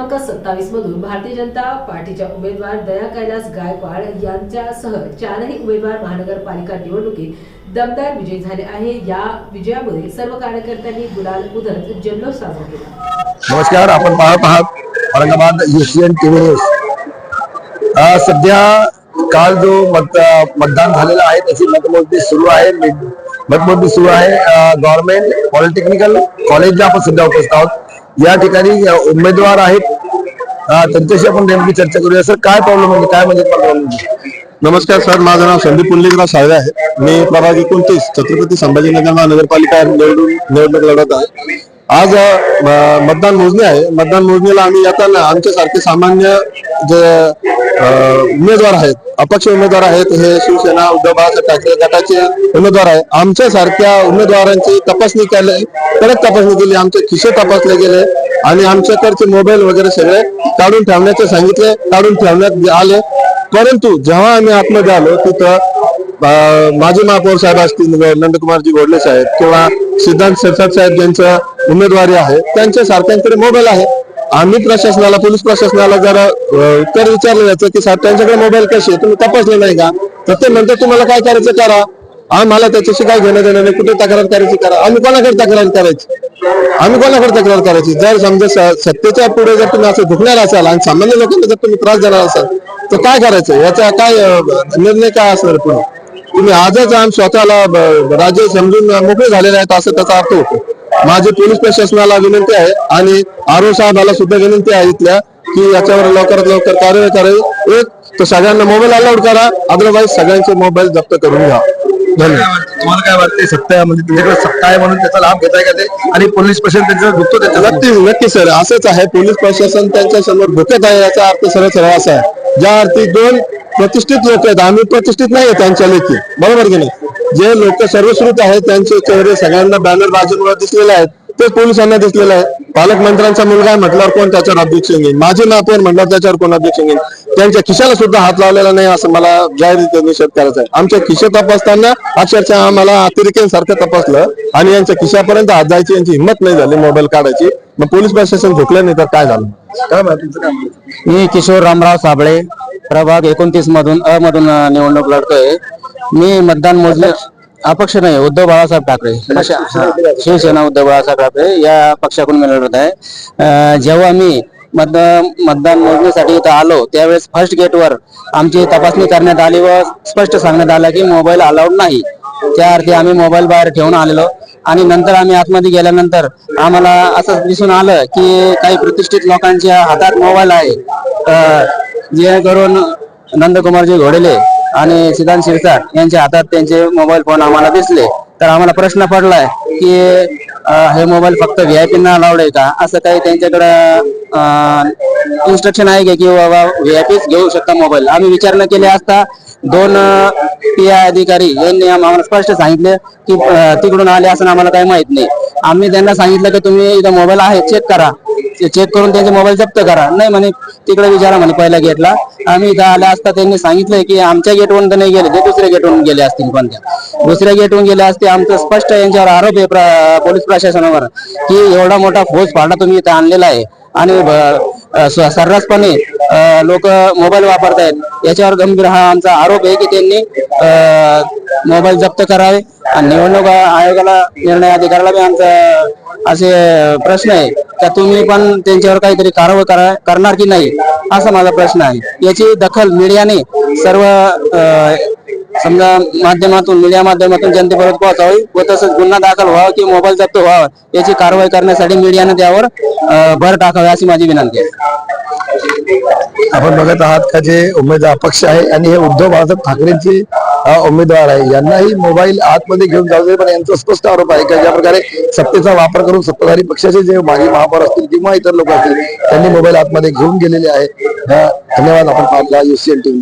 27 मधून भारतीय जनता पार्टीच्या उमेदवार दया कैलास गायकवाड यांच्यासह चारही उमेदवार महानगरपालिका निवडणुकीत दमदार विजय झाले आहे। या विजयामुळे सर्व कार्यकर्त्यांनी गुलाल उधळत जल्लोष साजरा केला। नमस्कार, आपण पाहत आहात औरंगाबाद UCN TV न्यूज। सध्या काल जो मतदान झालेला आहे त्याची मतमोजणी सुरू आहे। गव्हर्नमेंट पॉलिटेक्निकल कॉलेजला आपण सध्या उपस्थित आहोत। या ठिकाणी उमेदवार आहेत, त्यांच्याशी आपण नेमकी चर्चा करूया। सर, काय प्रॉब्लेम आहे, काय म्हणजे? नमस्कार सर, माझं नाव संदीप पुंडलिकराव साळवे आहे। मी प्रभाग 29 छत्रपती संभाजीनगर महानगरपालिका निवडणूक लढत आहे। आज मतदान मोजणी आहे। मतदान मोजणीला आम्ही येताना आमच्यासारखे सामान्य जे उमेदवार आहेत, अपक्ष उमेदवार आहेत, हे शिवसेना उद्धव बाळासाहेब ठाकरे गटाचे उमेदवार आहेत। आमच्यासारख्या उमेदवारांची तपासणी कडक तपासणी केली, आमचे खिसे तपासले गेले आणि आमच्याकडचे मोबाईल वगैरे सगळे काढून ठेवण्याचे सांगितले, काढून ठेवण्यात आले। परंतु जेव्हा आम्ही आतमध्ये आलो तिथं माजी महापौर साहेब असतील, नंदकुमारजी घोडले साहेब किंवा सिद्धांत शिरसाट साहेब ज्यांच्या उमेदवारी आहे, त्यांच्या सारख्यांकडे मोबाईल आहे। आम्ही प्रशासनाला, पोलीस प्रशासनाला जरा उत्तर विचारलं जातं की साहेब त्यांच्याकडे मोबाईल कसे, तुम्ही तपासले नाही का? तर ते म्हणतात तुम्हाला काय करायचं करा, आम्हाला त्याच्याशी काय घेणं देणं नाही, कुठे तक्रार करायची करा। आम्ही कोणाकडे तक्रार करायची? जर समजा सत्तेच्या पुढे जर तुम्ही असं झुकणार असाल आणि सामान्य लोकांना जर तुम्ही त्रास देणार असाल तर काय करायचं? याचा काय निर्णय काय असणार? पुढे तुम्ही आजच आम्ही स्वतःला राज्य समजून मोकळे झालेले आहेत असं त्याचा अर्थ होतो। माझी पोलीस प्रशासनाला विनंती आहे आणि आरो साहेबाला सुद्धा विनंती आहे इथल्या की याच्यावर लवकरात लवकर कारवाई करावी। एक तर सगळ्यांना मोबाईल अलाउड करा, अदरवाईज सगळ्यांचे मोबाईल जप्त करून घ्या। धन्यवाद। तुम्हाला काय वाटते, सत्ता म्हणजे तुमच्याकडे सत्ता आहे म्हणून त्याचा लाभ घेताय का ते? आणि पोलीस प्रशासन त्याच्यावर झुकतो त्याच्या? नक्की सर, असंच आहे। पोलीस प्रशासन त्यांच्या समोर झुकत आहे, याचा अर्थ सरळ असा आहे। ज्या अर्थी दोन प्रतिष्ठित लोक आहेत, आम्ही प्रतिष्ठित नाही त्यांच्या लेखी, बरोबर की नाही? जे लोक सर्वश्रुत आहेत त्यांचे चेहरे सगळ्यांना बॅनर बाजूला दिसलेले आहेत, ते पोलिसांना दिसलेलं आहे। पालकमंत्र्यांचा मुलगा म्हटल्यावर कोण त्याच्यावर ऑब्जेक्शन घेईल? माजी महापौर म्हटल्यावर त्याच्यावर कोण ऑब्जेक्शन घेईल? त्यांच्या खिशाला सुद्धा हात लावलेला नाही असं मला जाहीर निषेध करायचा आहे। आमच्या खिशे तपासताना अक्षरशः आम्हाला अतिरेक्यांसारखं तपासलं आणि यांच्या खिशापर्यंत हात जायची यांची हिंमत नाही झाली मोबाईल काढायची। मग पोलीस प्रशासन झुकलं नाही तर काय झालं? काय तुमचं काय? मी किशोर रामराव साबळे, प्रभाग 29 मधून निवडणूक लढतोय। मी मतदान मोजले अपक्ष नाही, उद्धव बाळासाहेब ठाकरे, शिवसेना उद्धव बाळासाहेब ठाकरे या पक्षाकडून मी लढत आहे। जेव्हा मी मतदान मोजणीसाठी इथं आलो त्यावेळेस फर्स्ट गेटवर आमची तपासणी करण्यात आली व स्पष्ट सांगण्यात आलं की मोबाईल अलाउड नाही। त्या अर्थी आम्ही मोबाईल बाहेर ठेवून आलेलो आणि नंतर आम्ही आतमध्ये गेल्यानंतर आम्हाला असं दिसून आलं की काही प्रतिष्ठित लोकांच्या हातात मोबाईल आहे, जेणेकरून नंदकुमारजी घोडेले आणि सिद्धांत शिरसाट यांच्या हातात त्यांचे मोबाईल फोन आम्हाला दिसले। तर आम्हाला प्रश्न पडलाय की हे मोबाईल फक्त VIP ना अलाउड आहे का? असं काही त्यांच्याकडं इन्स्ट्रक्शन आहे की बाबा VIPच घेऊ शकता मोबाईल? आम्ही विचारणा केली असता दोन PI अधिकारी यांनी आम्हाला स्पष्ट सांगितले की तिकडून आले असं आम्हाला काही माहित नाही। आम्ही त्यांना सांगितलं की तुम्ही इथं मोबाईल आहे चेक करा, चेक करून त्यांचे मोबाईल जप्त करा। नाही म्हणे, तिकडे विचारा म्हणे पहिल्या गेटला। आम्ही इथं आले असता त्यांनी सांगितलंय की आमच्या गेटवरून तर नाही गेले, ते दुसऱ्या गेटवरून गेले असतील, कोणत्या दुसऱ्या गेटवरून गेले असते। आमचं स्पष्ट यांच्यावर आरोप आहे पोलीस प्रशासनावर की एवढा मोठा फौजफाटा तुम्ही इथं आणलेला आहे आणि सर्रासपणे लोक मोबाईल वापरत आहेत। याच्यावर गंभीर हा आमचा आरोप आहे की त्यांनी मोबाईल जप्त करावे आणि निवडणूक आयोगाला, निर्णय अधिकाऱ्याला बी आमचा असे प्रश्न आहे का तुम्ही पण त्यांच्यावर काहीतरी कारवाई करणार की नाही, असा माझा प्रश्न आहे। याची दखल मीडियाने सर्व समजा मीडिया माध्यमातून जनतेपर्यंत पोहोचावी व तसंच गुन्हा दाखल व्हावा की मोबाईल जप्त व्हावा, याची कारवाई करण्यासाठी मीडियाने त्यावर भर टाकावी अशी माझी विनंती आहे। आपण बघत आहात का जे उमेदवार अपक्ष आहे आणि हे उद्धव बाळासाहेब ठाकरेंचे उमेदवार आहे, यांनाही मोबाईल आतमध्ये घेऊन जाऊ दे, पण यांचा स्पष्ट आरोप आहे की ज्या प्रकारे सत्तेचा वापर करून सत्ताधारी पक्षाचे जे माजी महापौर असतील किंवा इतर लोक असतील त्यांनी मोबाईल आतमध्ये घेऊन गेलेले आहे। धन्यवाद। आपण पाहता UCN TV।